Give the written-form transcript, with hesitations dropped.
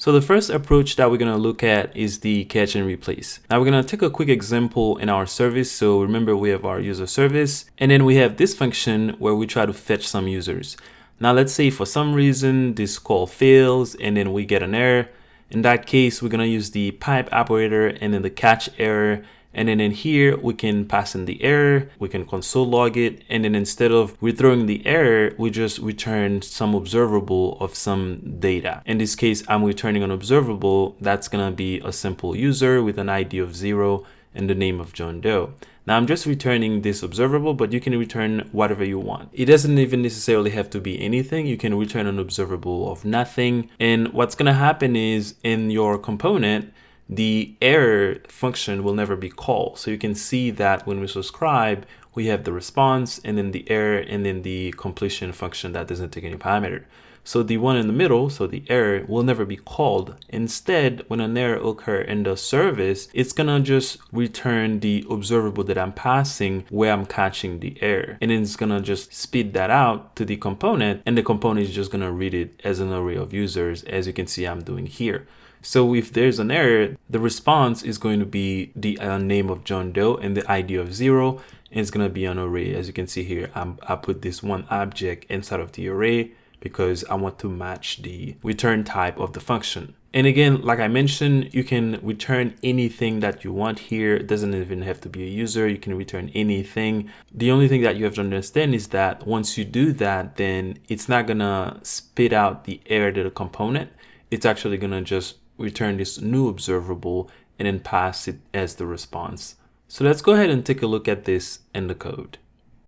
So the first approach that we're going to look at is the catch and replace. Now we're going to take a quick example in our service. So remember, we have our user service, and then we have this function where we try to fetch some users. Now let's say for some reason this call fails and then we get an error. In that case, we're going to use the pipe operator and then the catch error. And then in here, we can pass in the error, we can console log it. And then instead of returning the error, we just return some observable of some data. In this case, I'm returning an observable that's gonna be a simple user with an ID of 0 and the name of John Doe. Now I'm just returning this observable, but you can return whatever you want. It doesn't even necessarily have to be anything. You can return an observable of nothing. And what's gonna happen is in your component, the error function will never be called. So you can see that when we subscribe, we have the response and then the error and then the completion function that doesn't take any parameter. So the one in the middle, so the error, will never be called. Instead, when an error occurs in the service, it's gonna just return the observable that I'm passing where I'm catching the error. And then it's gonna just spit that out to the component, and the component is just gonna read it as an array of users, as you can see I'm doing here. So if there's an error, the response is going to be the name of John Doe and the ID of 0, and it's going to be an array. As you can see here, I put this one object inside of the array because I want to match the return type of the function. And again, like I mentioned, you can return anything that you want here. It doesn't even have to be a user. You can return anything. The only thing that you have to understand is that once you do that, then it's not going to spit out the error to the component. It's actually going to just return this new observable and then pass it as the response. So let's go ahead and take a look at this in the code.